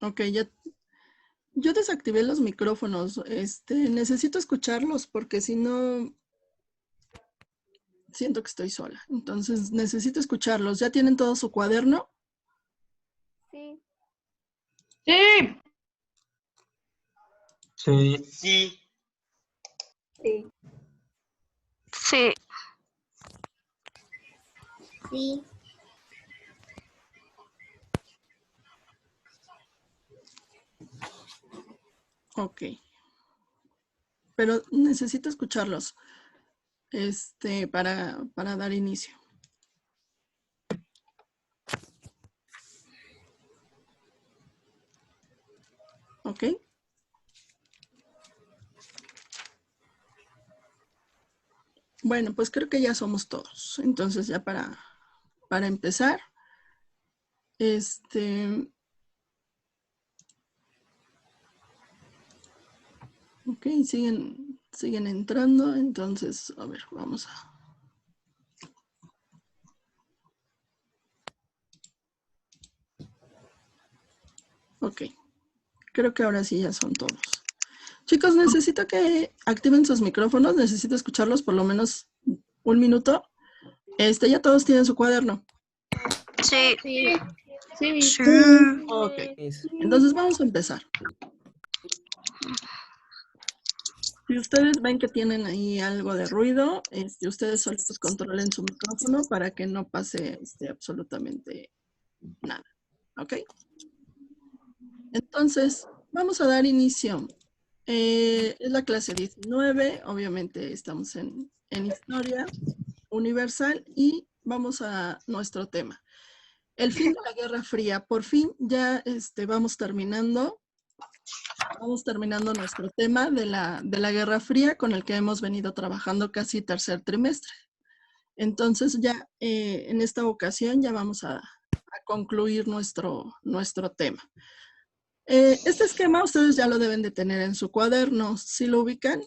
Ok, ya. Yo desactivé los micrófonos. Necesito escucharlos porque si no, siento que estoy sola. Entonces, necesito escucharlos. ¿Ya tienen todo su cuaderno? Sí. Sí. Sí. Sí. Sí. Sí. Sí. Ok. Pero necesito escucharlos para dar inicio. ¿Ok? Bueno, pues creo que ya somos todos. Entonces ya para empezar, ok, siguen entrando. Entonces, a ver, vamos a... Ok, creo que ahora sí ya son todos. Chicos, necesito que activen sus micrófonos. Necesito escucharlos por lo menos un minuto. Ya todos tienen su cuaderno. Sí. Sí. Sí. Sí. Ok, entonces vamos a empezar. Si ustedes ven que tienen ahí algo de ruido, ustedes solitos controlen su micrófono para que no pase absolutamente nada. ¿Ok? Entonces, vamos a dar inicio. Es la clase 19, obviamente estamos en Historia Universal y vamos a nuestro tema. El fin de la Guerra Fría. Por fin ya vamos terminando nuestro tema de la Guerra Fría con el que hemos venido trabajando casi tercer trimestre. Entonces ya en esta ocasión ya vamos a concluir nuestro tema. Este esquema ustedes ya lo deben de tener en su cuaderno. ¿Sí lo ubican?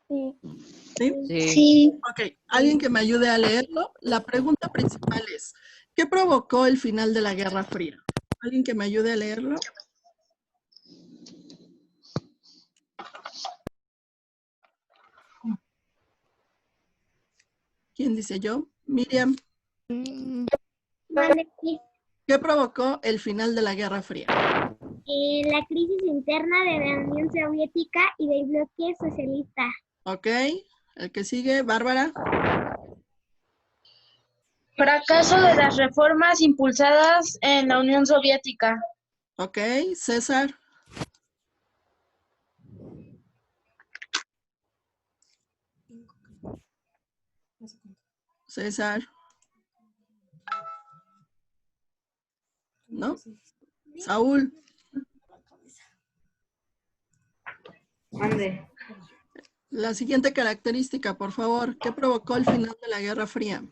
Sí. ¿Sí? Sí. Ok, alguien que me ayude a leerlo. La pregunta principal es, ¿qué provocó el final de la Guerra Fría? ¿Alguien que me ayude a leerlo? ¿Quién dice yo? Miriam. ¿Qué provocó el final de la Guerra Fría? La crisis interna de la Unión Soviética y del bloque socialista. Ok, el que sigue, Bárbara. Fracaso de las reformas impulsadas en la Unión Soviética. Ok, César. César. ¿No? Saúl. Mande. La siguiente característica, por favor. ¿Qué provocó el final de la Guerra Fría?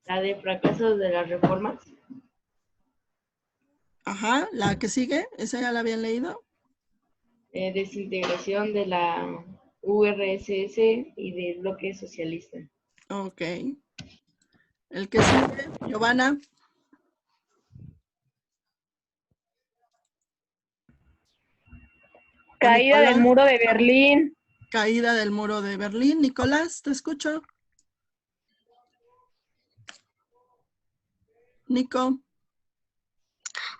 La de fracaso de las reformas. Ajá, la que sigue, ¿esa ya la habían leído? Desintegración de la URSS y del bloque socialista. Ok. El que sigue, Giovanna. Caída del muro de Berlín. Caída del muro de Berlín. Nicolás, te escucho. Nico.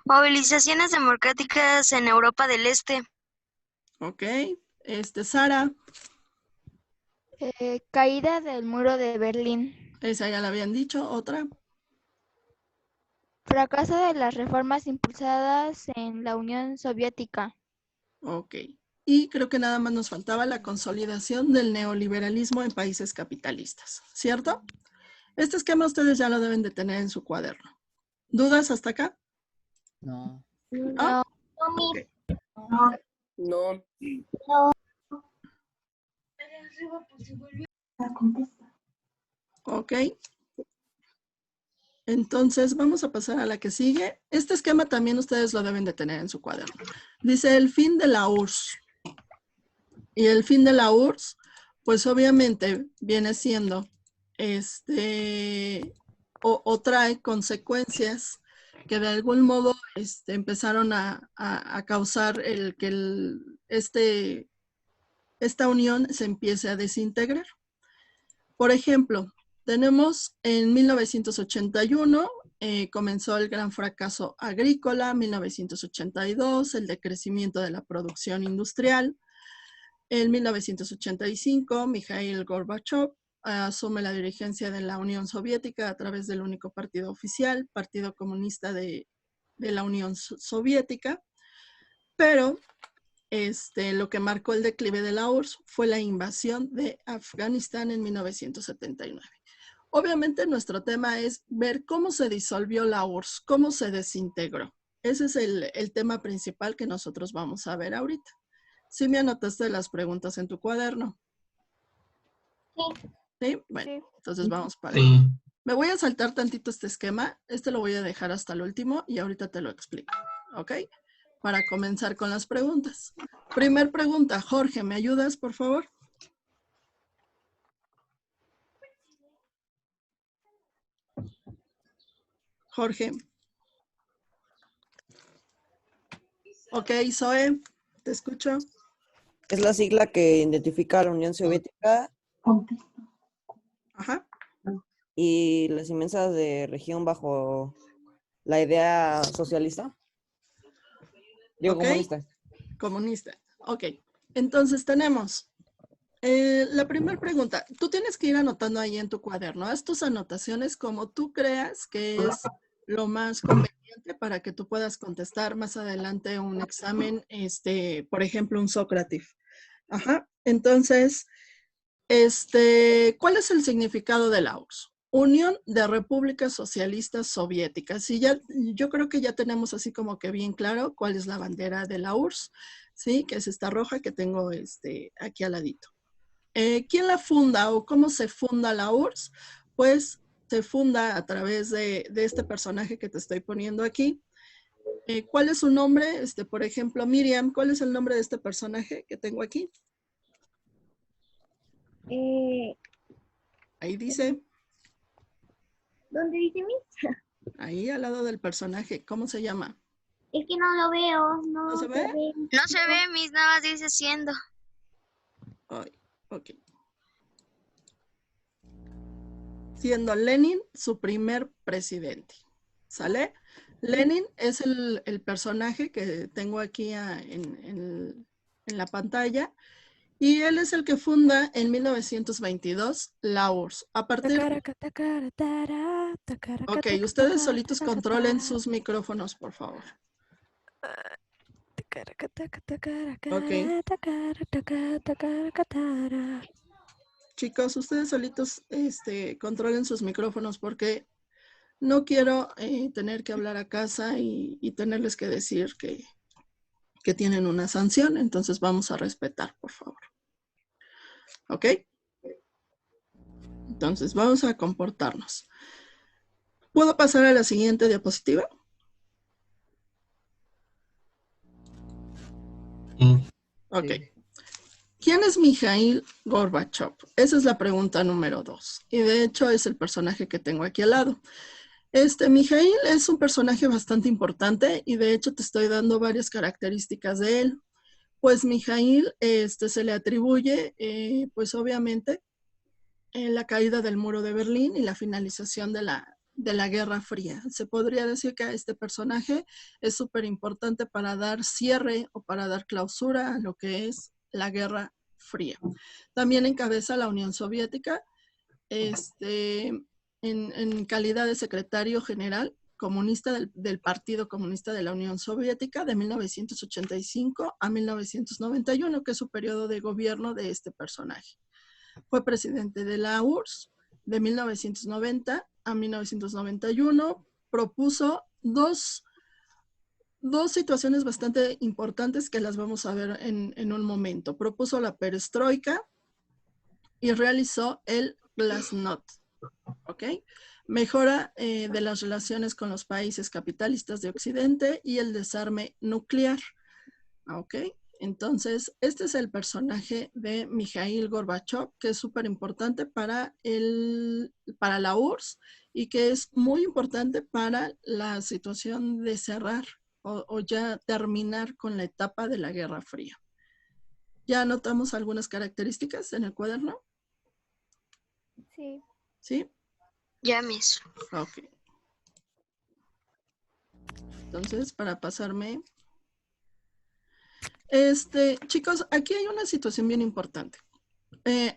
Movilizaciones democráticas en Europa del Este. Ok. Sara. Caída del muro de Berlín. Esa ya la habían dicho. Otra. Fracaso de las reformas impulsadas en la Unión Soviética. Ok. Y creo que nada más nos faltaba la consolidación del neoliberalismo en países capitalistas, ¿cierto? Este esquema ustedes ya lo deben de tener en su cuaderno. ¿Dudas hasta acá? No. ¿No? Okay. No. Ok. Entonces vamos a pasar a la que sigue. Este esquema también ustedes lo deben de tener en su cuaderno. Dice el fin de la URSS. Y el fin de la URSS, pues obviamente viene siendo o trae consecuencias que de algún modo empezaron a causar esta unión se empiece a desintegrar. Por ejemplo, tenemos en 1981, comenzó el gran fracaso agrícola, 1982, el decrecimiento de la producción industrial. En 1985, Mikhail Gorbachev asume la dirigencia de la Unión Soviética a través del único partido oficial, Partido Comunista de la Unión Soviética, pero lo que marcó el declive de la URSS fue la invasión de Afganistán en 1979. Obviamente nuestro tema es ver cómo se disolvió la URSS, cómo se desintegró. Ese es el tema principal que nosotros vamos a ver ahorita. ¿Sí me anotaste las preguntas en tu cuaderno? Sí. ¿Sí? Bueno, Sí. entonces vamos para Sí. allá. Me voy a saltar tantito este esquema. Lo voy a dejar hasta el último y ahorita te lo explico. ¿Ok? Para comenzar con las preguntas. Primer pregunta, Jorge, ¿me ayudas, por favor? Jorge. Ok, Zoe, te escucho. Es la sigla que identifica a la Unión Soviética Ajá. y las inmensas de región bajo la idea socialista. Digo, Ok. comunista. Comunista. Ok. Entonces tenemos la primera pregunta. Tú tienes que ir anotando ahí en tu cuaderno. Haz tus anotaciones como tú creas que es lo más conveniente para que tú puedas contestar más adelante un examen, por ejemplo, un Socrative. Ajá. Entonces, ¿cuál es el significado de la URSS? Unión de Repúblicas Socialistas Soviéticas. Y ya, yo creo que ya tenemos así como que bien claro cuál es la bandera de la URSS, ¿sí? Que es esta roja que tengo aquí al ladito. ¿Quién la funda o cómo se funda la URSS? Pues se funda a través de este personaje que te estoy poniendo aquí. ¿Cuál es su nombre? Por ejemplo, Miriam, ¿cuál es el nombre de este personaje que tengo aquí? Ahí dice. ¿Dónde dice mi? Ahí al lado del personaje, ¿cómo se llama? Es que no lo veo, no, ¿No se ve? No se ve, mis nada más dice siendo. Ay, ok. Siendo Lenin su primer presidente. ¿Sale? Lenin es el personaje que tengo aquí en la pantalla y él es el que funda en 1922 la URSS. A partir... Ok, ustedes solitos controlen sus micrófonos, por favor. Ok. Chicos, ustedes solitos controlen sus micrófonos porque no quiero tener que hablar a casa y tenerles que decir que tienen una sanción. Entonces vamos a respetar, por favor. ¿Ok? Entonces vamos a comportarnos. ¿Puedo pasar a la siguiente diapositiva? Ok. ¿Quién es Mikhail Gorbachev? Esa es la pregunta número 2. Y de hecho es el personaje que tengo aquí al lado. Mikhail es un personaje bastante importante y de hecho te estoy dando varias características de él. Pues Mikhail se le atribuye, pues obviamente, la caída del muro de Berlín y la finalización de la Guerra Fría. Se podría decir que este personaje es súper importante para dar cierre o para dar clausura a lo que es la Guerra Fría. También encabeza la Unión Soviética en calidad de secretario general comunista del Partido Comunista de la Unión Soviética de 1985 a 1991, que es su periodo de gobierno de este personaje. Fue presidente de la URSS de 1990 a 1991. Propuso dos situaciones bastante importantes que las vamos a ver en un momento. Propuso la perestroika y realizó el glasnost. ¿Ok? Mejora de las relaciones con los países capitalistas de Occidente y el desarme nuclear. ¿Ok? Entonces, este es el personaje de Mikhail Gorbachev, que es súper importante para la URSS y que es muy importante para la situación de cerrar o ya terminar con la etapa de la Guerra Fría. ¿Ya anotamos algunas características en el cuaderno? Sí. ¿Sí? Ya, Miss. Ok. Entonces, para pasarme... chicos, aquí hay una situación bien importante.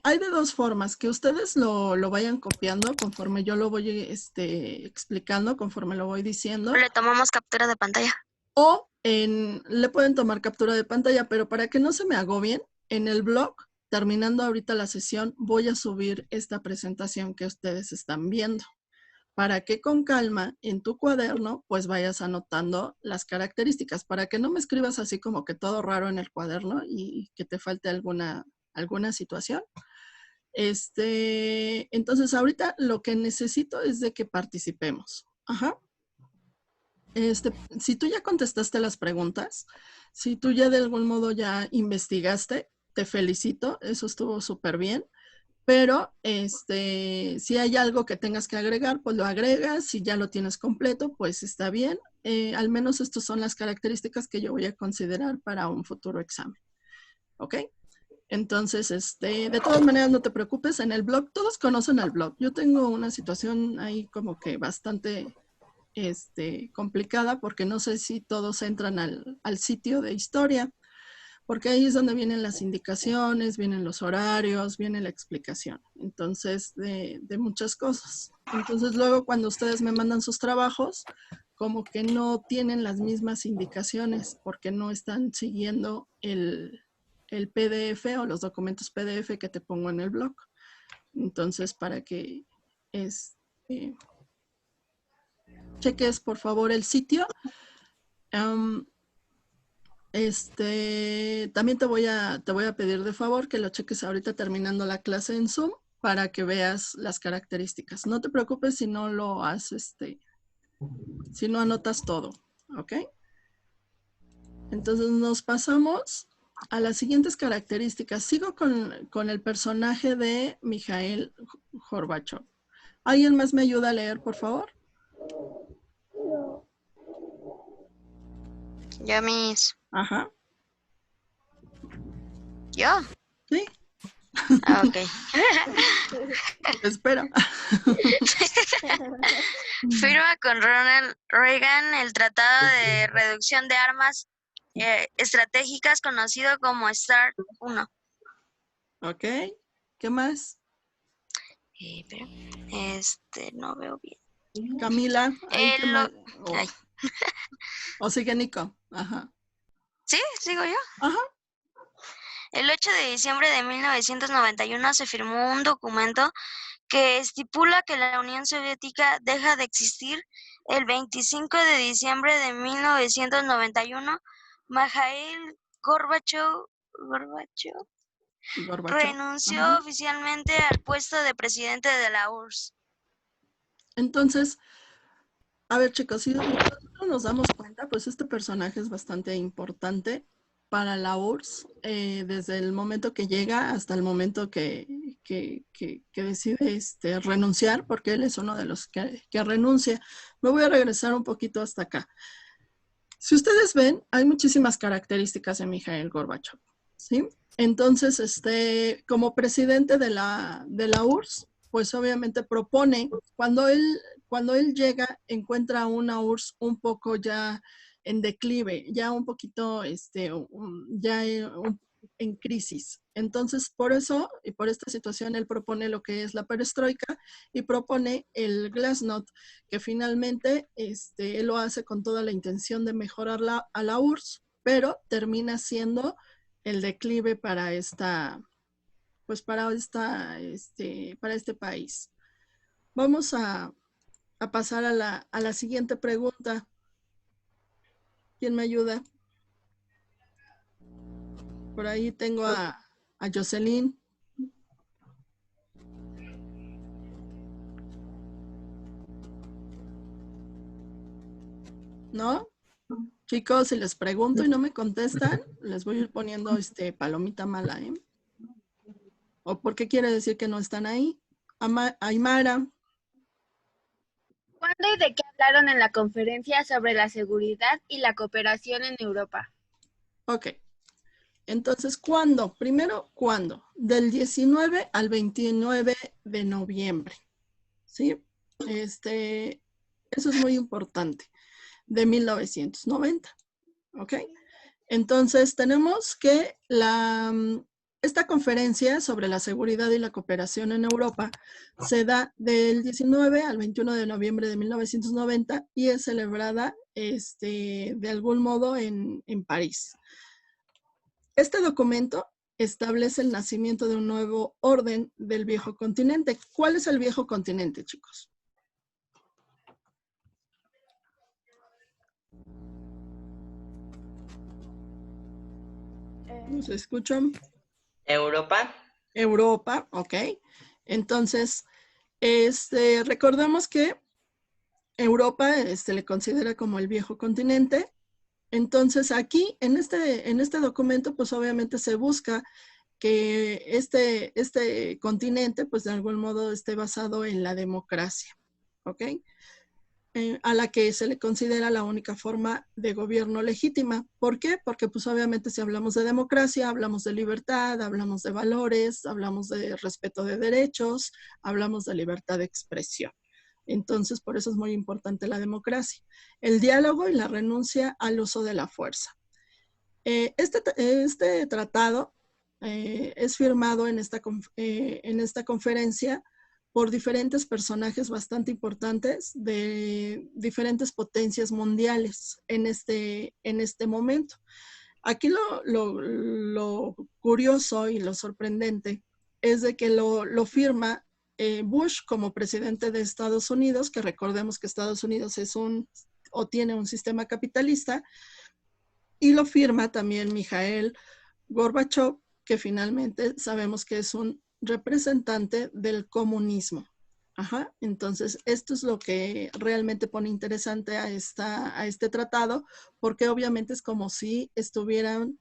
Hay de dos formas, que ustedes lo vayan copiando conforme yo lo voy explicando, conforme lo voy diciendo, Le tomamos captura de pantalla. o le pueden tomar captura de pantalla, pero para que no se me agobien, en el blog, terminando ahorita la sesión, voy a subir esta presentación que ustedes están viendo, para que con calma en tu cuaderno pues vayas anotando las características, para que no me escribas así como que todo raro en el cuaderno y que te falte alguna situación. Entonces ahorita lo que necesito es de que participemos. Ajá. Si tú ya contestaste las preguntas, si tú ya de algún modo ya investigaste, te felicito, eso estuvo súper bien. Pero si hay algo que tengas que agregar, pues lo agregas. Si ya lo tienes completo, pues está bien. Al menos estas son las características que yo voy a considerar para un futuro examen. ¿Ok? Entonces, de todas maneras, no te preocupes. En el blog, todos conocen al blog. Yo tengo una situación ahí como que bastante complicada porque no sé si todos entran al sitio de historia, porque ahí es donde vienen las indicaciones, vienen los horarios, viene la explicación, entonces, de muchas cosas. Entonces, luego cuando ustedes me mandan sus trabajos, como que no tienen las mismas indicaciones porque no están siguiendo el PDF o los documentos PDF que te pongo en el blog. Entonces, para que cheques, por favor, el sitio. También te voy a pedir de favor que lo cheques ahorita terminando la clase en Zoom para que veas las características. No te preocupes si no lo haces, si no anotas todo, ¿ok? Entonces nos pasamos a las siguientes características. Sigo con el personaje de Mikhail Gorbachev. ¿Alguien más me ayuda a leer, por favor? Ya, Miss. Ajá. ¿Yo? Sí. Ah, ok. Espera. Firma con Ronald Reagan el Tratado de Reducción de Armas Estratégicas conocido como START 1. Ok. ¿Qué más? Pero, no veo bien. Camila. Ahí ¿qué más? Ay. O sigue Nico. Ajá. ¿Sí? ¿Sigo yo? Ajá. El 8 de diciembre de 1991 se firmó un documento que estipula que la Unión Soviética deja de existir. El 25 de diciembre de 1991, Mikhail Gorbachev renunció Ajá. oficialmente al puesto de presidente de la URSS. Entonces, a ver, chicos, si nosotros nos damos cuenta, pues este personaje es bastante importante para la URSS, desde el momento que llega hasta el momento que decide renunciar, porque él es uno de los que renuncia. Me voy a regresar un poquito hasta acá. Si ustedes ven, hay muchísimas características de Mikhail Gorbachev, ¿sí? Entonces, como presidente de la URSS, pues obviamente propone, cuando él llega, encuentra una URSS un poco ya en declive, ya un poquito, en crisis. Entonces, por eso, y por esta situación, él propone lo que es la perestroika y propone el glasnost, que finalmente él lo hace con toda la intención de mejorar a la URSS, pero termina siendo el declive para para este país. Vamos a pasar a la siguiente pregunta. ¿Quién me ayuda? Por ahí tengo a Jocelyn. ¿No? Chicos, si les pregunto y no me contestan, les voy a ir poniendo palomita mala, ¿eh? ¿O por qué quiere decir que no están ahí? Aymara. ¿Cuándo y de qué hablaron en la conferencia sobre la seguridad y la cooperación en Europa? Ok. Entonces, ¿cuándo? Primero, ¿cuándo? Del 19 al 29 de noviembre. ¿Sí? Eso es muy importante. De 1990. ¿Ok? Entonces, tenemos que esta conferencia sobre la seguridad y la cooperación en Europa se da del 19 al 21 de noviembre de 1990 y es celebrada de algún modo en París. Este documento establece el nacimiento de un nuevo orden del viejo continente. ¿Cuál es el viejo continente, chicos? ¿Nos escuchan? Europa. Europa, ok. Entonces, recordemos que Europa le considera como el viejo continente. Entonces, aquí, en este documento, pues obviamente se busca que este continente, pues de algún modo esté basado en la democracia, ¿ok? A la que se le considera la única forma de gobierno legítima. ¿Por qué? Porque pues obviamente si hablamos de democracia, hablamos de libertad, hablamos de valores, hablamos de respeto de derechos, hablamos de libertad de expresión. Entonces, por eso es muy importante la democracia. El diálogo y la renuncia al uso de la fuerza. Este tratado es firmado en esta conferencia por diferentes personajes bastante importantes de diferentes potencias mundiales en este momento. Aquí lo curioso y lo sorprendente es de que lo firma Bush como presidente de Estados Unidos, que recordemos que Estados Unidos tiene un sistema capitalista, y lo firma también Mikhail Gorbachev, que finalmente sabemos que es un representante del comunismo. Ajá. Entonces, esto es lo que realmente pone interesante a este tratado, porque obviamente es como si estuvieran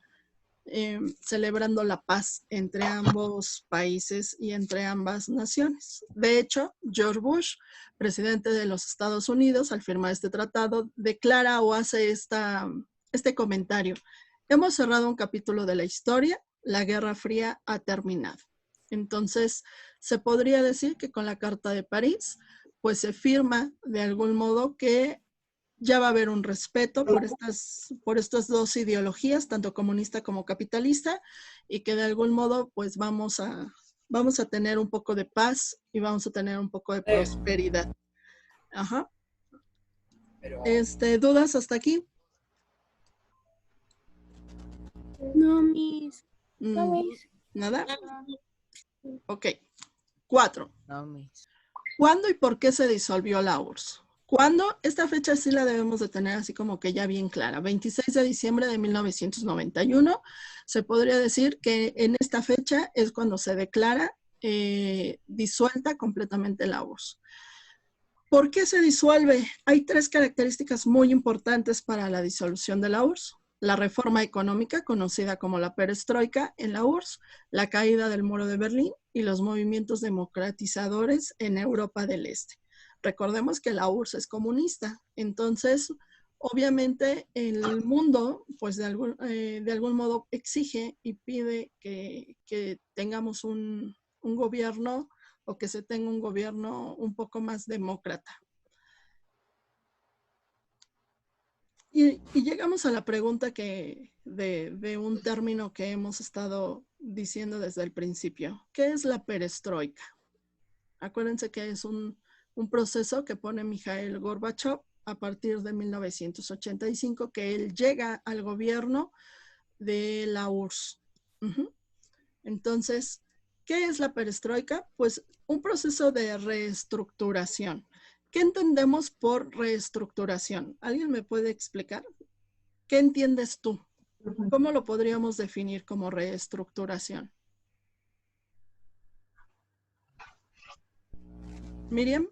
celebrando la paz entre ambos países y entre ambas naciones. De hecho, George Bush, presidente de los Estados Unidos, al firmar este tratado, declara o hace este comentario: hemos cerrado un capítulo de la historia, la Guerra Fría ha terminado. Entonces, se podría decir que con la Carta de París, pues se firma de algún modo que ya va a haber un respeto por estas dos ideologías, tanto comunista como capitalista, y que de algún modo pues vamos a tener un poco de paz y vamos a tener un poco de prosperidad. Ajá. ¿Dudas hasta aquí? No, Miss. ¿Nada? Ok. 4. No, Miss. ¿Cuándo y por qué se disolvió la URSS? ¿Cuándo? Esta fecha sí la debemos de tener así como que ya bien clara. 26 de diciembre de 1991. Se podría decir que en esta fecha es cuando se declara disuelta completamente la URSS. ¿Por qué se disuelve? Hay 3 características muy importantes para la disolución de la URSS. La reforma económica, conocida como la perestroika en la URSS, la caída del muro de Berlín y los movimientos democratizadores en Europa del Este. Recordemos que la URSS es comunista, entonces obviamente el mundo pues de algún modo exige y pide que tengamos un gobierno, o que se tenga un gobierno un poco más demócrata. Y llegamos a la pregunta de un término que hemos estado diciendo desde el principio. ¿Qué es la perestroika? Acuérdense que es un proceso que pone Mikhail Gorbachev a partir de 1985, que él llega al gobierno de la URSS. Entonces, ¿qué es la perestroika? Pues un proceso de reestructuración. ¿Qué entendemos por reestructuración? ¿Alguien me puede explicar? ¿Qué entiendes tú? ¿Cómo lo podríamos definir como reestructuración? Miriam.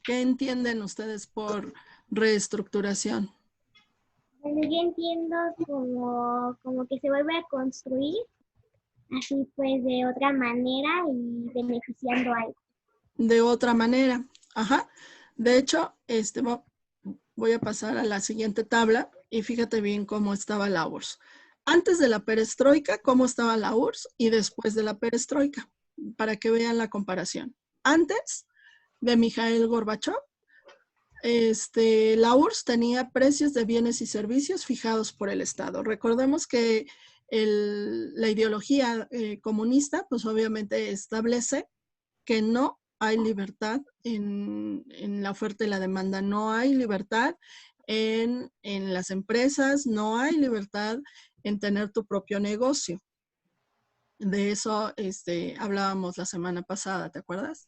¿Qué entienden ustedes por reestructuración? Bueno, yo entiendo como que se vuelve a construir así pues de otra manera y beneficiando a él. De otra manera. Ajá. De hecho, voy a pasar a la siguiente tabla y fíjate bien cómo estaba la URSS. Antes de la perestroika, cómo estaba la URSS y después de la perestroika, para que vean la comparación. Antes de Mikhail Gorbachev, la URSS tenía precios de bienes y servicios fijados por el Estado. Recordemos que la ideología comunista, pues obviamente establece que no hay libertad en la oferta y la demanda, no hay libertad en las empresas, no hay libertad en tener tu propio negocio. De eso hablábamos la semana pasada, ¿te acuerdas?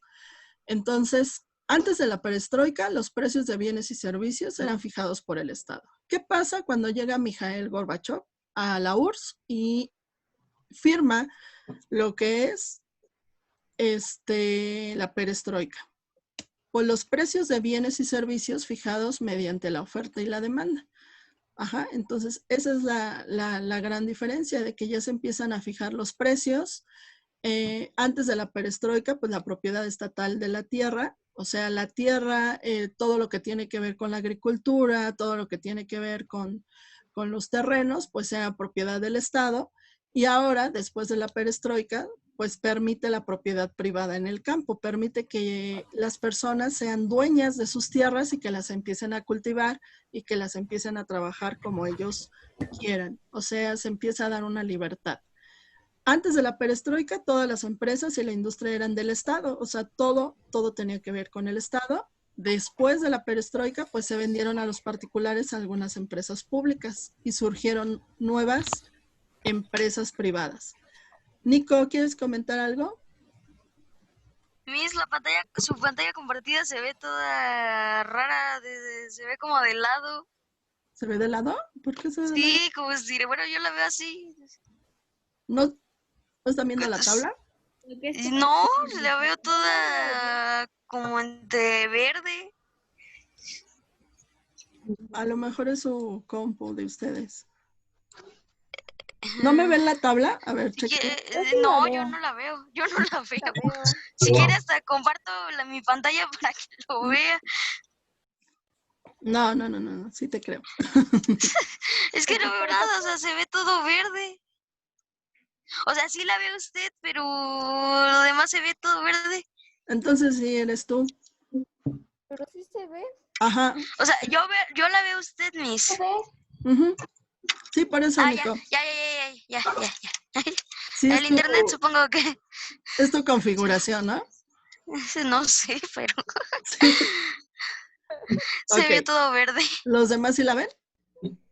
Entonces, antes de la perestroika, los precios de bienes y servicios eran fijados por el Estado. ¿Qué pasa cuando llega Mikhail Gorbachev a la URSS y firma lo que es la perestroika? Pues los precios de bienes y servicios fijados mediante la oferta y la demanda. Ajá, entonces esa es la gran diferencia, de que ya se empiezan a fijar los precios. Antes de la perestroika, pues la propiedad estatal de la tierra, o sea, la tierra, todo lo que tiene que ver con la agricultura, todo lo que tiene que ver con los terrenos, pues era propiedad del Estado. Y ahora, después de la perestroika, pues permite la propiedad privada en el campo, permite que las personas sean dueñas de sus tierras y que las empiecen a cultivar y que las empiecen a trabajar como ellos quieran. O sea, se empieza a dar una libertad. Antes de la perestroika, todas las empresas y la industria eran del Estado, o sea, todo tenía que ver con el Estado. Después de la perestroika, pues se vendieron a los particulares algunas empresas públicas y surgieron nuevas empresas privadas. Nico, ¿quieres comentar algo? Miss, su pantalla compartida se ve toda rara, se ve como de lado. ¿Se ve de lado? ¿Por qué se ve de lado? Sí, como si, bueno, yo la veo así. ¿No están viendo la tabla? No, la veo toda como de verde. A lo mejor es su compu de ustedes. ¿No me ven la tabla? A ver, cheque. No, yo no la veo. Yo no la veo. Si quieres, hasta comparto mi pantalla para que lo vea. No, sí te creo. Es que no veo nada, o sea, se ve todo verde. O sea, sí la ve usted, pero lo demás se ve todo verde. Entonces sí, eres tú. Pero sí se ve. Ajá. O sea, yo la veo usted, Miss. Uh-huh. Sí, por eso, Nico. Ya. Sí, el internet supongo que... Es tu configuración, ¿no? No sé, pero... Sí. Se ve todo verde. ¿Los demás sí la ven?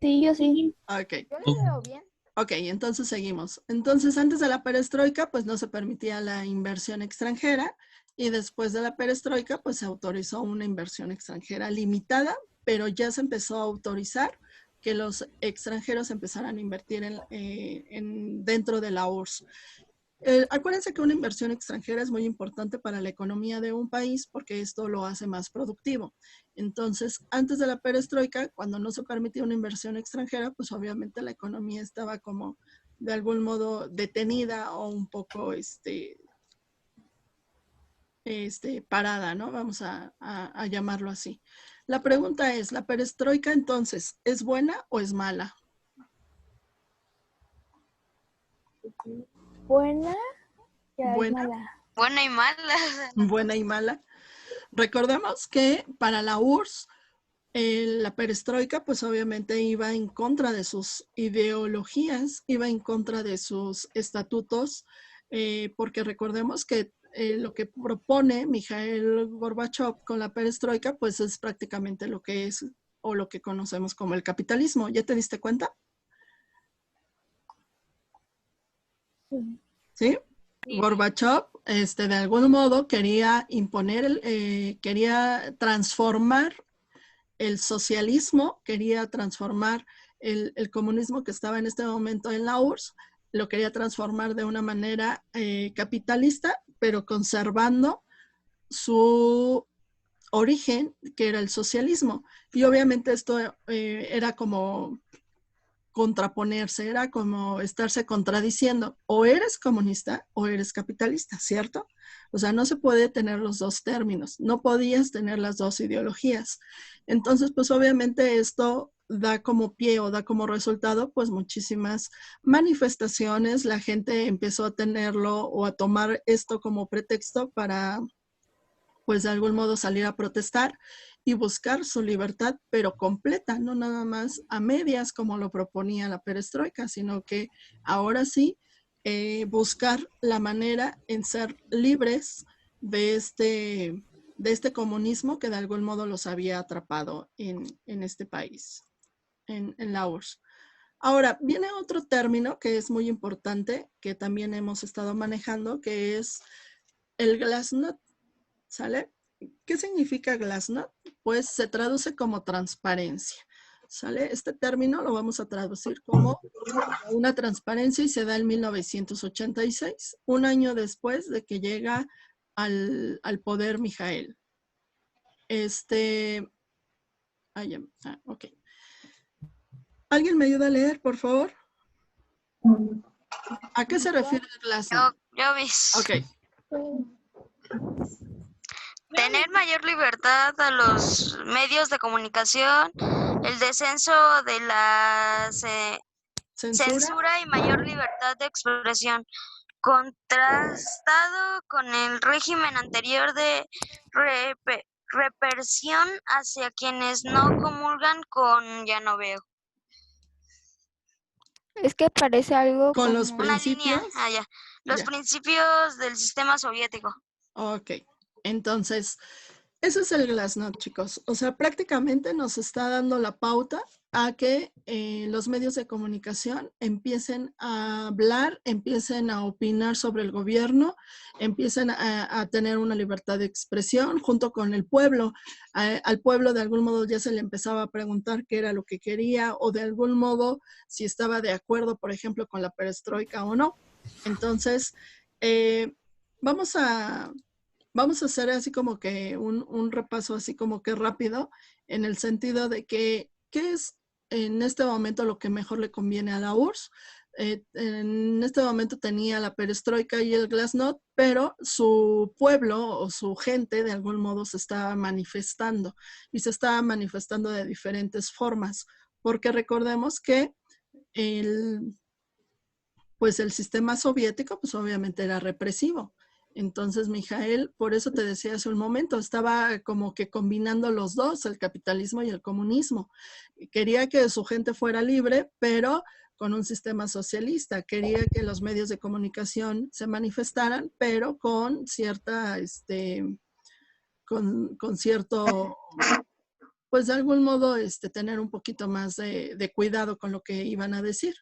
Sí, yo sí. Ok. Yo lo veo bien. Ok, entonces seguimos. Entonces, antes de la perestroika, pues no se permitía la inversión extranjera y después de la perestroika, pues se autorizó una inversión extranjera limitada, pero ya se empezó a autorizar que los extranjeros empezaran a invertir dentro de la URSS. Acuérdense que una inversión extranjera es muy importante para la economía de un país porque esto lo hace más productivo. Entonces, antes de la perestroika, cuando no se permitía una inversión extranjera, pues obviamente la economía estaba como de algún modo detenida o un poco parada, ¿no? Vamos a llamarlo así. La pregunta es, ¿la perestroika entonces es buena o es mala? Buena y Buena. mala. Buena y mala. Buena y mala. Recordemos que para la URSS, la perestroika, pues obviamente iba en contra de sus ideologías, iba en contra de sus estatutos, porque recordemos que lo que propone Mikhail Gorbachev con la perestroika, pues es prácticamente lo que es o lo que conocemos como el capitalismo. ¿Ya te diste cuenta? ¿Sí? Gorbachev, de algún modo quería imponer, quería transformar el socialismo, quería transformar el comunismo que estaba en este momento en la URSS, lo quería transformar de una manera capitalista, pero conservando su origen, que era el socialismo. Y obviamente esto era como contraponerse, era como estarse contradiciendo, o eres comunista o eres capitalista, ¿cierto? O sea, no se puede tener los dos términos, no podías tener las dos ideologías. Entonces, pues obviamente esto da como pie o da como resultado pues muchísimas manifestaciones, la gente empezó a tenerlo o a tomar esto como pretexto para pues de algún modo salir a protestar y buscar su libertad, pero completa, no nada más a medias como lo proponía la perestroika, sino que ahora sí buscar la manera en ser libres de este comunismo que de algún modo los había atrapado en este país, en la URSS. Ahora, viene otro término que es muy importante, que también hemos estado manejando, que es el glasnost, ¿sale? ¿Qué significa glasnost? Pues se traduce como transparencia, ¿sale? Este término lo vamos a traducir como una transparencia y se da en 1986, un año después de que llega al poder Mijael. Ok. ¿Alguien me ayuda a leer, por favor? ¿A qué se refiere el glasnost? Yo vis. Ok. Tener mayor libertad a los medios de comunicación, el descenso de la censura y mayor libertad de expresión, contrastado con el régimen anterior de represión hacia quienes no comulgan con ya no veo. Es que parece algo Con como... los principios. Los principios del sistema soviético. Ok, entonces, ese es el glasnost, chicos. O sea, prácticamente nos está dando la pauta a que los medios de comunicación empiecen a hablar, empiecen a opinar sobre el gobierno, empiecen a tener una libertad de expresión junto con el pueblo. Al pueblo de algún modo ya se le empezaba a preguntar qué era lo que quería o de algún modo si estaba de acuerdo, por ejemplo, con la perestroika o no. Entonces, vamos a hacer así como que un repaso así como que rápido en el sentido de que qué es en este momento lo que mejor le conviene a la URSS. En este momento tenía la perestroika y el glasnost, pero su pueblo o su gente de algún modo se estaba manifestando y se estaba manifestando de diferentes formas, porque recordemos que pues el sistema soviético pues obviamente era represivo. Entonces, Mijael, por eso te decía hace un momento, estaba como que combinando los dos, el capitalismo y el comunismo. Quería que su gente fuera libre, pero con un sistema socialista. Quería que los medios de comunicación se manifestaran, pero con cierta, con cierto, pues de algún modo, tener un poquito más de cuidado con lo que iban a decir.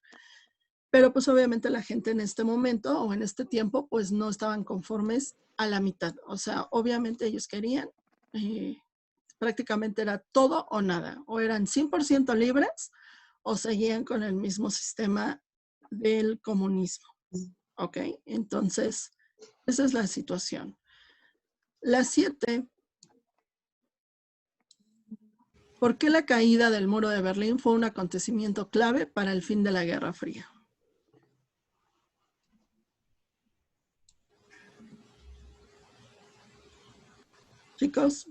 Pero pues obviamente la gente en este momento o en este tiempo pues no estaban conformes a la mitad. O sea, obviamente ellos querían, prácticamente era todo o nada. O eran 100% libres o seguían con el mismo sistema del comunismo. ¿Ok? Entonces, esa es la situación. La 7. ¿Por qué la caída del muro de Berlín fue un acontecimiento clave para el fin de la Guerra Fría? Chicos.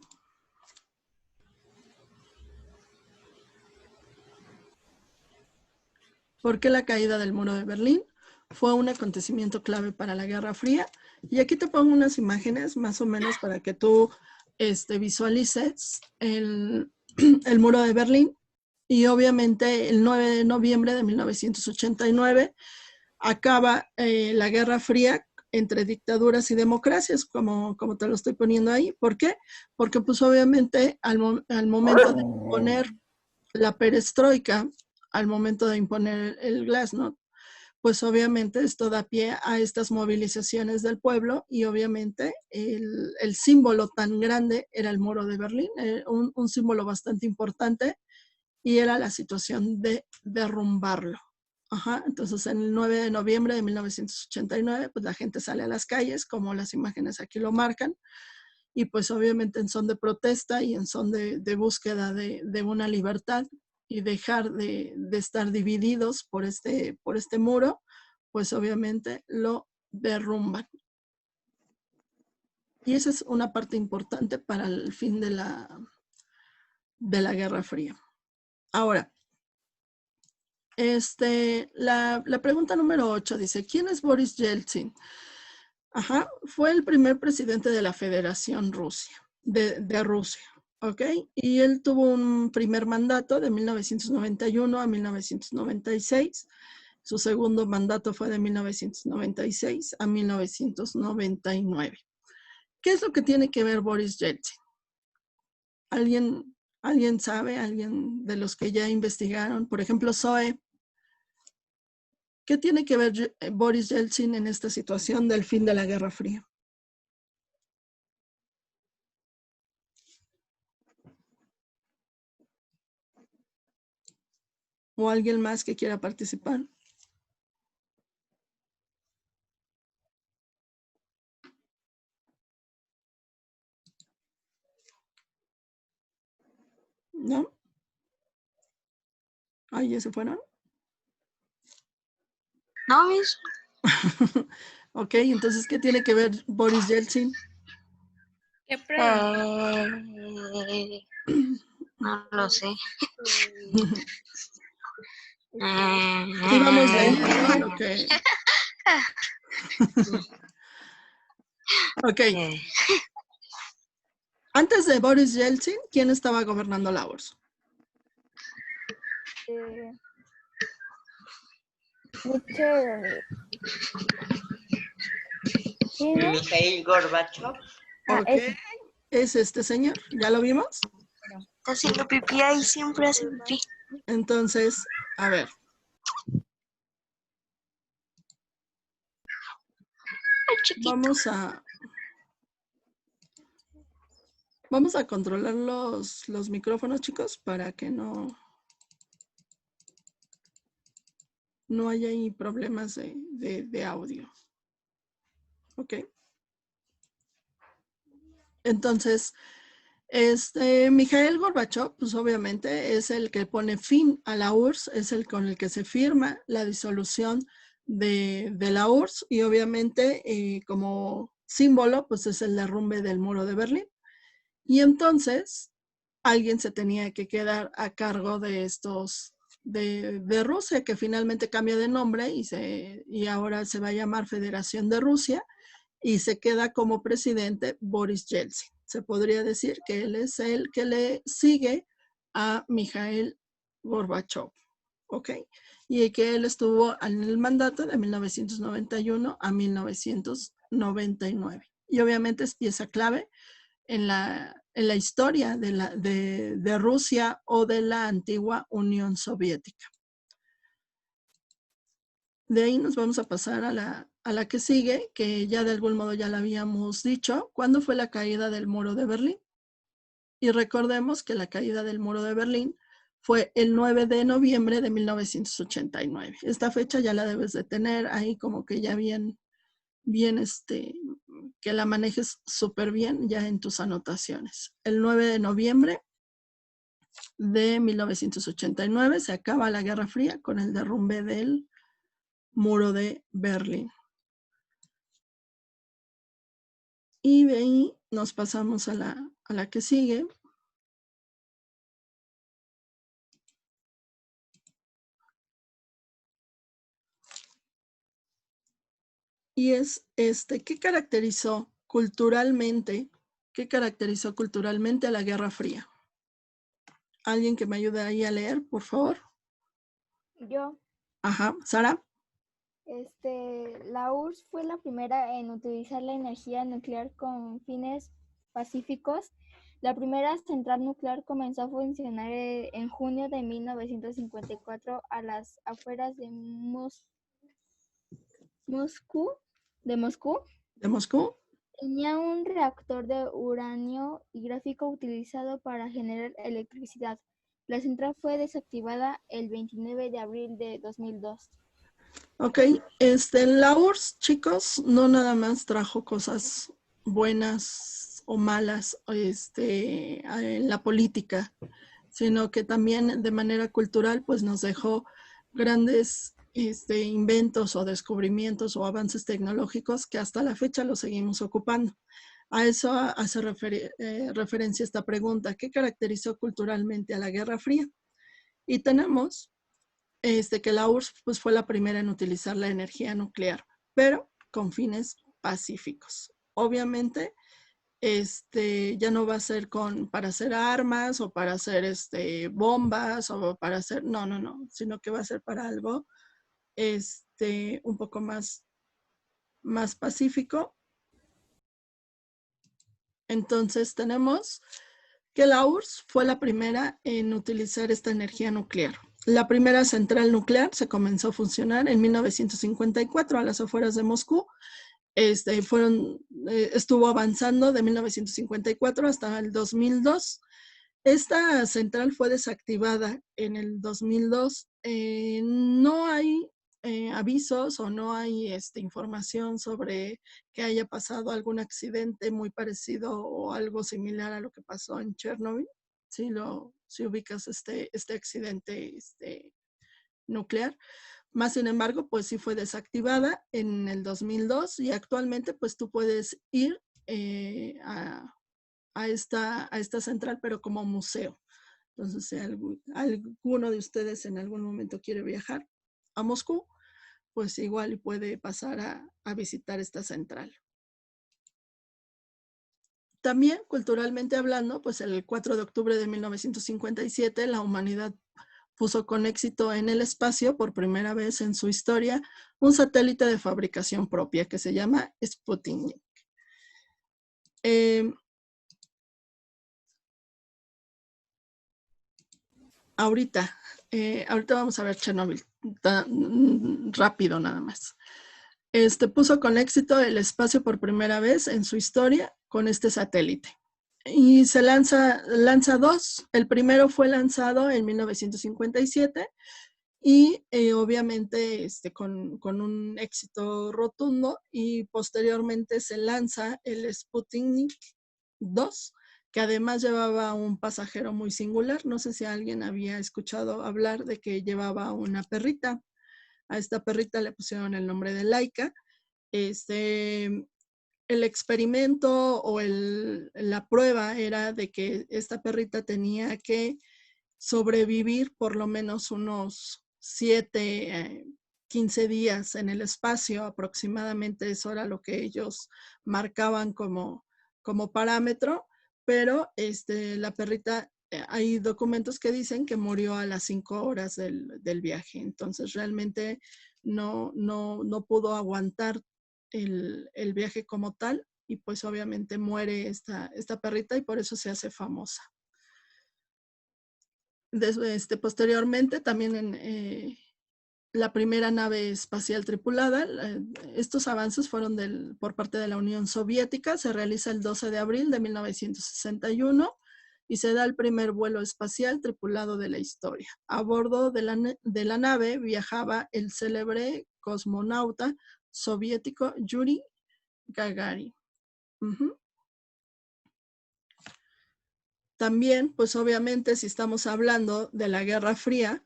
¿Por qué la caída del muro de Berlín fue un acontecimiento clave para la Guerra Fría? Y aquí te pongo unas imágenes más o menos para que tú visualices el muro de Berlín. Y obviamente el 9 de noviembre de 1989 acaba la Guerra Fría entre dictaduras y democracias, como te lo estoy poniendo ahí. ¿Por qué? Porque pues obviamente al momento de imponer la perestroika, al momento de imponer el glasnost, pues obviamente esto da pie a estas movilizaciones del pueblo y obviamente el símbolo tan grande era el muro de Berlín, un símbolo bastante importante y era la situación de derrumbarlo. Ajá, entonces en el 9 de noviembre de 1989, pues la gente sale a las calles, como las imágenes aquí lo marcan, y pues obviamente en son de protesta y en son de búsqueda de una libertad y dejar de estar divididos por este muro, pues obviamente lo derrumban. Y esa es una parte importante para el fin de la Guerra Fría. Ahora, la pregunta número 8 dice, ¿quién es Boris Yeltsin? Ajá, fue el primer presidente de la Federación de Rusia, ¿ok? Y él tuvo un primer mandato de 1991 a 1996. Su segundo mandato fue de 1996 a 1999. ¿Qué es lo que tiene que ver Boris Yeltsin? ¿Alguien sabe? ¿Alguien de los que ya investigaron? Por ejemplo, Zoe. ¿Qué tiene que ver Boris Yeltsin en esta situación del fin de la Guerra Fría? ¿O alguien más que quiera participar? ¿No? ¿Ay, ya se fueron? No, Miss. Ok, entonces, ¿qué tiene que ver Boris Yeltsin? ¿Qué No lo sé. Sí, vamos leyendo lo que... Ok. Antes de Boris Yeltsin, ¿quién estaba gobernando la URSS? Mikhail Gorbachev. Ok. Es este señor. ¿Ya lo vimos? Está haciendo pipí ahí, siempre hace pipí. Entonces, a ver. Ay, chiquito. Vamos a controlar los micrófonos, chicos, para que no haya ahí problemas de audio. Ok. Entonces, Mikhail Gorbachev, pues obviamente es el que pone fin a la URSS, es el con el que se firma la disolución de la URSS y obviamente como símbolo, pues es el derrumbe del muro de Berlín. Y entonces alguien se tenía que quedar a cargo de estos, de Rusia, que finalmente cambia de nombre y ahora se va a llamar Federación de Rusia y se queda como presidente Boris Yeltsin. Se podría decir que él es el que le sigue a Mikhail Gorbachev, ¿ok? Y que él estuvo en el mandato de 1991 a 1999. Y obviamente es pieza clave en la historia de Rusia o de la antigua Unión Soviética. De ahí nos vamos a pasar a la que sigue, que ya de algún modo ya la habíamos dicho. ¿Cuándo fue la caída del muro de Berlín? Y recordemos que la caída del muro de Berlín fue el 9 de noviembre de 1989. Esta fecha ya la debes de tener ahí como que ya bien que la manejes súper bien ya en tus anotaciones. El 9 de noviembre de 1989 se acaba la Guerra Fría con el derrumbe del muro de Berlín. Y de ahí nos pasamos a la que sigue. Y es ¿qué caracterizó culturalmente a la Guerra Fría? ¿Alguien que me ayude ahí a leer, por favor? Yo. Ajá, Sara. La URSS fue la primera en utilizar la energía nuclear con fines pacíficos. La primera central nuclear comenzó a funcionar en junio de 1954 a las afueras de Moscú. Tenía un reactor de uranio y gráfico utilizado para generar electricidad. La central fue desactivada el 29 de abril de 2002. Ok, la URSS, chicos, no nada más trajo cosas buenas o malas en la política, sino que también de manera cultural pues nos dejó grandes inventos o descubrimientos o avances tecnológicos que hasta la fecha los seguimos ocupando. A eso hace referencia esta pregunta: ¿qué caracterizó culturalmente a la Guerra Fría? Y tenemos que la URSS pues, fue la primera en utilizar la energía nuclear, pero con fines pacíficos. Obviamente, ya no va a ser para hacer armas o para hacer bombas o para hacer, no, sino que va a ser para algo un poco más pacífico. Entonces tenemos que la URSS fue la primera en utilizar esta energía nuclear. La primera central nuclear se comenzó a funcionar en 1954 a las afueras de Moscú. Estuvo avanzando de 1954 hasta el 2002. Esta central fue desactivada en el 2002. No hay avisos o no hay información sobre que haya pasado algún accidente muy parecido o algo similar a lo que pasó en Chernobyl. Si ubicas este accidente nuclear. Más sin embargo, pues sí fue desactivada en el 2002 y actualmente pues tú puedes ir a esta central, pero como museo. Entonces, si alguno de ustedes en algún momento quiere viajar a Moscú, pues igual puede pasar a visitar esta central. También, culturalmente hablando, pues el 4 de octubre de 1957, la humanidad puso con éxito en el espacio, por primera vez en su historia, un satélite de fabricación propia que se llama Sputnik. Ahorita vamos a ver Chernobyl, rápido nada más. Puso con éxito el espacio por primera vez en su historia con este satélite. Y se lanza dos. El primero fue lanzado en 1957 y obviamente con un éxito rotundo, y posteriormente se lanza el Sputnik 2, que además llevaba un pasajero muy singular. No sé si alguien había escuchado hablar de que llevaba una perrita. A esta perrita le pusieron el nombre de Laika. El experimento o la prueba era de que esta perrita tenía que sobrevivir por lo menos unos 15 días en el espacio aproximadamente. Eso era lo que ellos marcaban como parámetro, pero la perrita, hay documentos que dicen que murió a las 5 horas del viaje. Entonces realmente no pudo aguantar el viaje como tal, y pues obviamente muere esta perrita, y por eso se hace famosa. Posteriormente también en la primera nave espacial tripulada, estos avances fueron por parte de la Unión Soviética. Se realiza el 12 de abril de 1961 y se da el primer vuelo espacial tripulado de la historia. A bordo de la nave viajaba el célebre cosmonauta soviético Yuri Gagarin. También, pues obviamente, si estamos hablando de la Guerra Fría,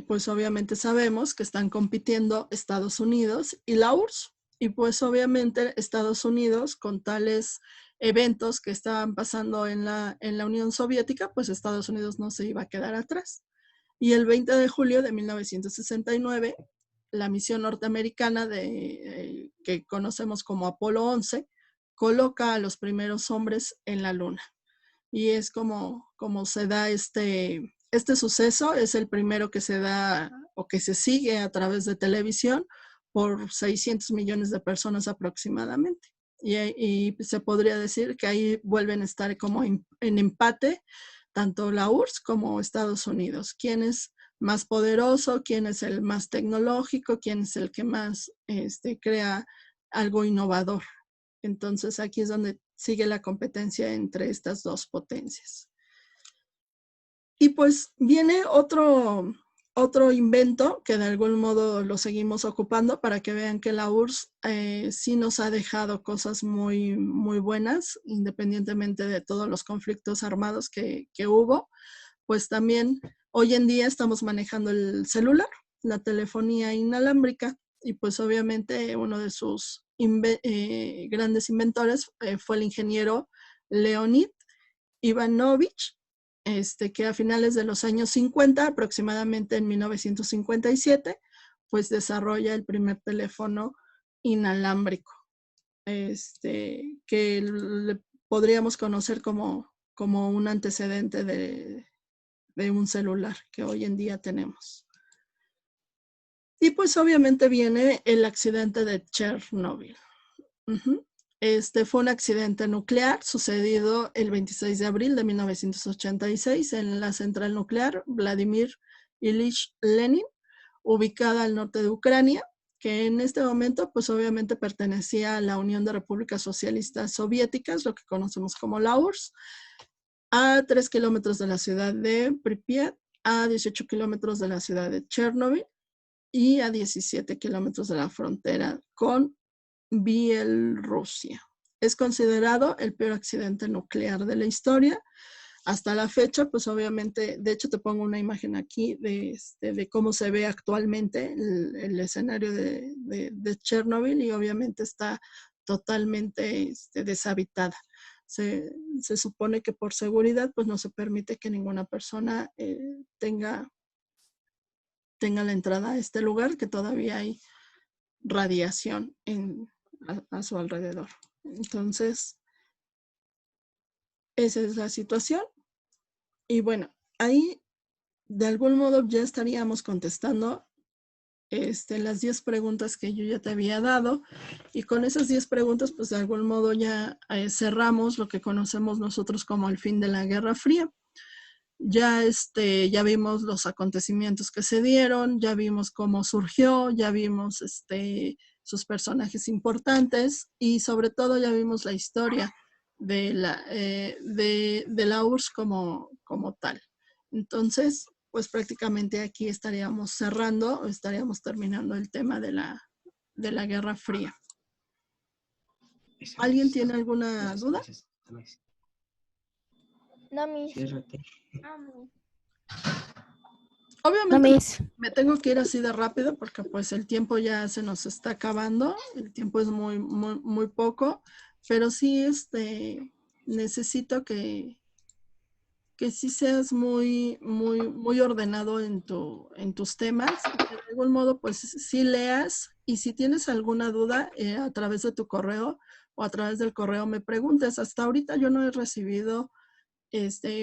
pues obviamente sabemos que están compitiendo Estados Unidos y la URSS. Y pues obviamente Estados Unidos, con tales eventos que estaban pasando en la Unión Soviética, pues Estados Unidos no se iba a quedar atrás. Y el 20 de julio de 1969, la misión norteamericana que conocemos como Apolo 11, coloca a los primeros hombres en la Luna. Y es como se da este suceso. Es el primero que se da o que se sigue a través de televisión por 600 millones de personas aproximadamente. Y se podría decir que ahí vuelven a estar como en empate tanto la URSS como Estados Unidos. ¿Quién es más poderoso? ¿Quién es el más tecnológico? ¿Quién es el que más crea algo innovador? Entonces aquí es donde sigue la competencia entre estas dos potencias. Y pues viene otro invento que de algún modo lo seguimos ocupando, para que vean que la URSS sí nos ha dejado cosas muy, muy buenas, independientemente de todos los conflictos armados que hubo. pues también hoy en día estamos manejando el celular, la telefonía inalámbrica, y pues obviamente uno de sus grandes inventores fue el ingeniero Leonid Ivanovich, que a finales de los años 50, aproximadamente en 1957, pues desarrolla el primer teléfono inalámbrico, que le podríamos conocer como un antecedente de un celular que hoy en día tenemos. Y pues obviamente viene el accidente de Chernobyl. Fue un accidente nuclear sucedido el 26 de abril de 1986 en la central nuclear Vladimir Ilich Lenin, ubicada al norte de Ucrania, que en este momento pues obviamente pertenecía a la Unión de Repúblicas Socialistas Soviéticas, lo que conocemos como la URSS, a 3 kilómetros de la ciudad de Pripyat, a 18 kilómetros de la ciudad de Chernobyl y a 17 kilómetros de la frontera con Bielorrusia. Es considerado el peor accidente nuclear de la historia. Hasta la fecha, pues obviamente, de hecho te pongo una imagen aquí de cómo se ve actualmente el escenario de Chernobyl, y obviamente está totalmente deshabitada. Se supone que por seguridad pues no se permite que ninguna persona tenga la entrada a este lugar, que todavía hay radiación a su alrededor. Entonces, esa es la situación. Y bueno, ahí de algún modo ya estaríamos contestando las 10 preguntas que yo ya te había dado, y con esas 10 preguntas pues de algún modo ya cerramos lo que conocemos nosotros como el fin de la Guerra Fría. Ya vimos los acontecimientos que se dieron, ya vimos cómo surgió, ya vimos sus personajes importantes, y sobre todo ya vimos la historia de la URSS como tal. Entonces, pues prácticamente aquí estaríamos cerrando, o estaríamos terminando el tema de la Guerra Fría. ¿Alguien tiene alguna duda? No, Miss. Obviamente me tengo que ir así de rápido porque pues el tiempo ya se nos está acabando, el tiempo es muy, muy, muy poco, pero sí necesito que sí seas muy, muy, muy ordenado en tus temas, y que de algún modo pues sí leas, y si tienes alguna duda a través de tu correo o a través del correo me preguntes. Hasta ahorita yo no he recibido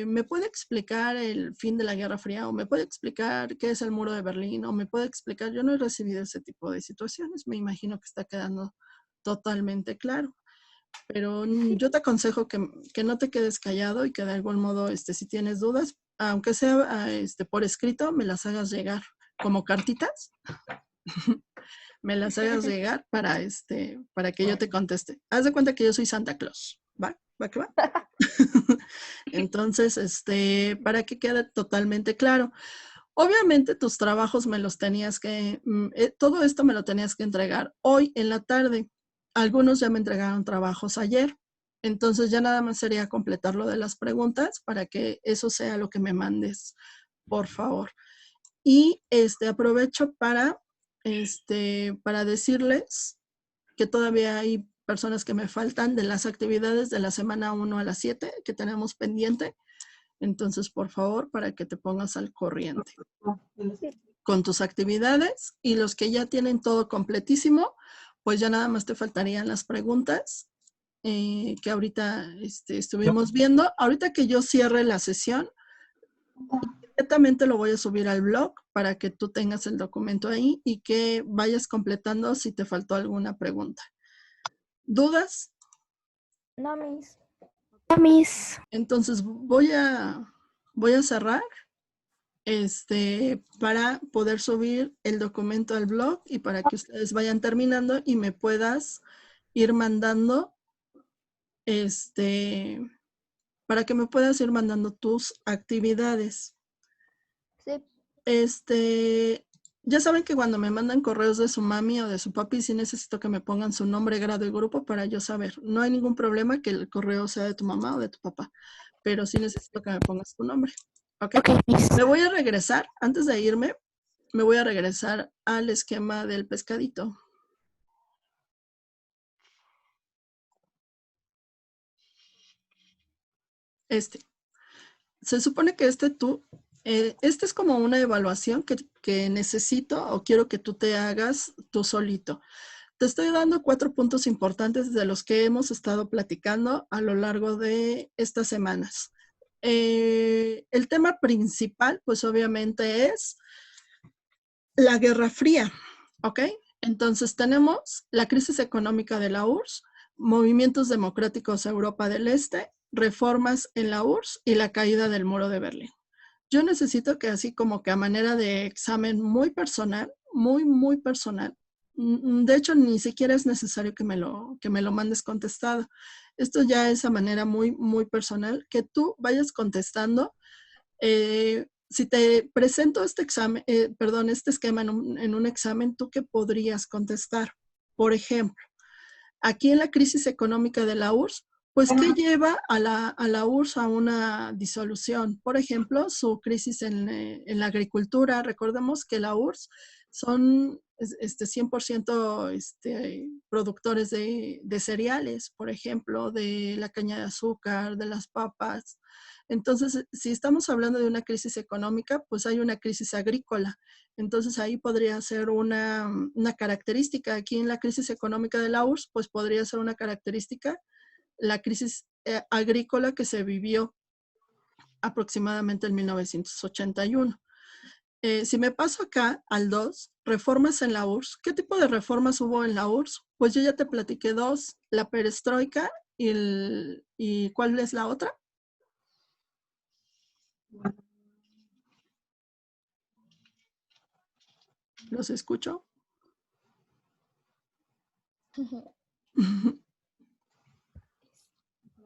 ¿me puede explicar el fin de la Guerra Fría? ¿O me puede explicar qué es el muro de Berlín? ¿O me puede explicar? Yo no he recibido ese tipo de situaciones. Me imagino que está quedando totalmente claro. Pero yo te aconsejo que no te quedes callado, y que de algún modo, si tienes dudas, aunque sea por escrito, me las hagas llegar como cartitas. Me las hagas llegar para que yo te conteste. Haz de cuenta que yo soy Santa Claus. ¿Va? ¿Va que va? Entonces, para que quede totalmente claro. Obviamente tus trabajos me los tenías que, todo esto me lo tenías que entregar hoy en la tarde. Algunos ya me entregaron trabajos ayer. Entonces ya nada más sería completar lo de las preguntas para que eso sea lo que me mandes, por favor. Y aprovecho para decirles que todavía hay personas que me faltan de las actividades de la semana 1 a la 7 que tenemos pendiente. Entonces, por favor, para que te pongas al corriente con tus actividades, y los que ya tienen todo completísimo, pues ya nada más te faltarían las preguntas que ahorita estuvimos viendo. Ahorita que yo cierre la sesión, inmediatamente lo voy a subir al blog para que tú tengas el documento ahí y que vayas completando si te faltó alguna pregunta. ¿Dudas? No, Miss. No, Miss. Entonces voy a cerrar para poder subir el documento al blog, y para que ustedes vayan terminando y me puedas ir mandando para que me puedas ir mandando tus actividades. Sí. Ya saben que cuando me mandan correos de su mami o de su papi, sí necesito que me pongan su nombre, grado y grupo para yo saber. No hay ningún problema que el correo sea de tu mamá o de tu papá, pero sí necesito que me pongas tu nombre ¿Ok? Ok, Miss. Me voy a regresar, antes de irme, me voy a regresar al esquema del pescadito. Se supone que este es como una evaluación que necesito o quiero que tú te hagas tú solito. Te estoy dando 4 puntos importantes de los que hemos estado platicando a lo largo de estas semanas. El tema principal, pues obviamente es la Guerra Fría, ¿ok? Entonces tenemos la crisis económica de la URSS, movimientos democráticos a Europa del Este, reformas en la URSS y la caída del muro de Berlín. Yo necesito que así como que a manera de examen muy personal, muy personal, de hecho ni siquiera es necesario que me lo mandes contestado. Esto ya es a manera muy personal, que tú vayas contestando. Si te presento este examen, este esquema en un examen, ¿tú qué podrías contestar? Por ejemplo, aquí en la crisis económica de la URSS, pues, ¿qué lleva a la URSS a una disolución? Por ejemplo, su crisis en la agricultura. Recordemos que la URSS son 100% productores de cereales, por ejemplo, de la caña de azúcar, de las papas. Entonces, si estamos hablando de una crisis económica, pues hay una crisis agrícola. Entonces, ahí podría ser una característica. Aquí en la crisis económica de la URSS, pues podría ser una característica la crisis agrícola que se vivió aproximadamente en 1981. Si me paso acá al 2, reformas en la URSS. ¿Qué tipo de reformas hubo en la URSS? Pues yo ya te platiqué 2, la perestroika y ¿cuál es la otra? ¿Los escucho?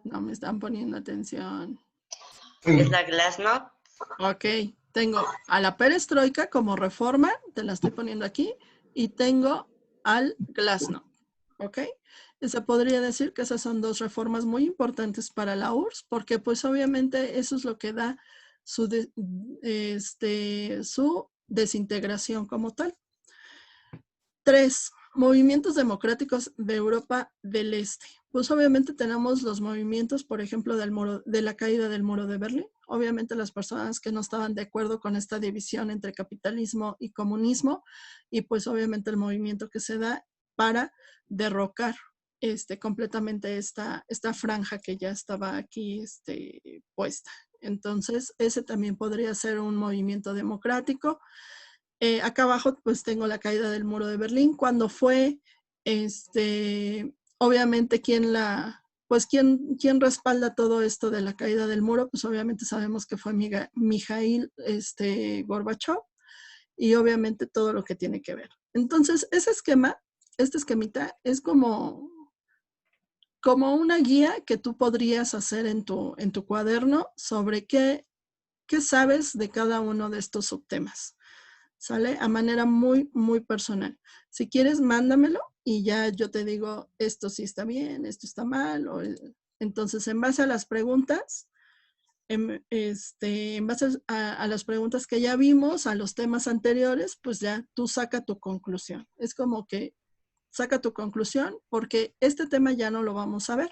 No me están poniendo atención. ¿Es la Glasnost? Ok, tengo a la perestroika como reforma, te la estoy poniendo aquí, y tengo al Glasnost, ¿ok? Se podría decir que esas son 2 reformas muy importantes para la URSS, porque pues obviamente eso es lo que da su desintegración como tal. 3, movimientos democráticos de Europa del Este. Pues obviamente tenemos los movimientos, por ejemplo, de la caída del muro de Berlín. Obviamente las personas que no estaban de acuerdo con esta división entre capitalismo y comunismo, y pues obviamente el movimiento que se da para derrocar completamente esta franja que ya estaba aquí puesta. Entonces, ese también podría ser un movimiento democrático. Acá abajo pues tengo la caída del muro de Berlín. Cuando fue, obviamente, ¿quién respalda todo esto de la caída del muro? Pues obviamente sabemos que fue Mikhail Gorbachev, y obviamente todo lo que tiene que ver. Entonces, este esquemita es como una guía que tú podrías hacer en tu cuaderno sobre qué sabes de cada uno de estos subtemas. ¿Sale? A manera muy personal. Si quieres, mándamelo y ya yo te digo, esto sí está bien, esto está mal. Entonces, en base a las preguntas, en base a las preguntas que ya vimos, a los temas anteriores, pues ya tú saca tu conclusión. Es como que saca tu conclusión, porque este tema ya no lo vamos a ver.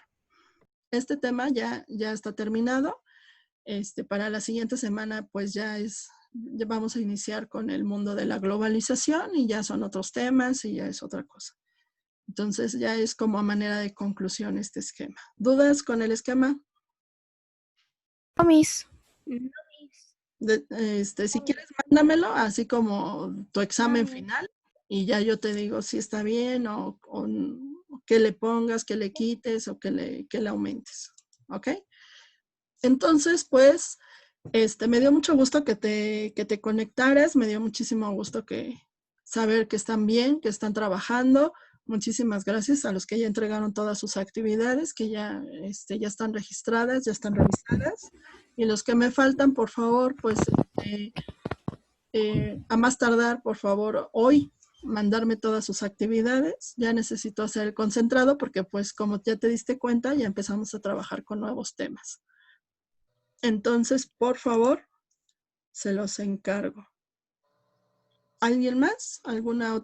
Este tema ya está terminado. Para la siguiente semana, pues ya vamos a iniciar con el mundo de la globalización y ya son otros temas y ya es otra cosa. Entonces ya es como a manera de conclusión este esquema. ¿Dudas con el esquema? No, Miss. Si quieres, mándamelo, así como tu examen final, y ya yo te digo si está bien o que le pongas, que le quites o que le aumentes. ¿Ok? Entonces, pues, me dio mucho gusto que te conectaras, me dio muchísimo gusto saber que están bien, que están trabajando. Muchísimas gracias a los que ya entregaron todas sus actividades, que ya están registradas, ya están revisadas. Y los que me faltan, por favor, pues, a más tardar, por favor, hoy, mandarme todas sus actividades. Ya necesito hacer el concentrado porque, pues, como ya te diste cuenta, ya empezamos a trabajar con nuevos temas. Entonces, por favor, Se los encargo. ¿Alguien más? ¿Alguna otra?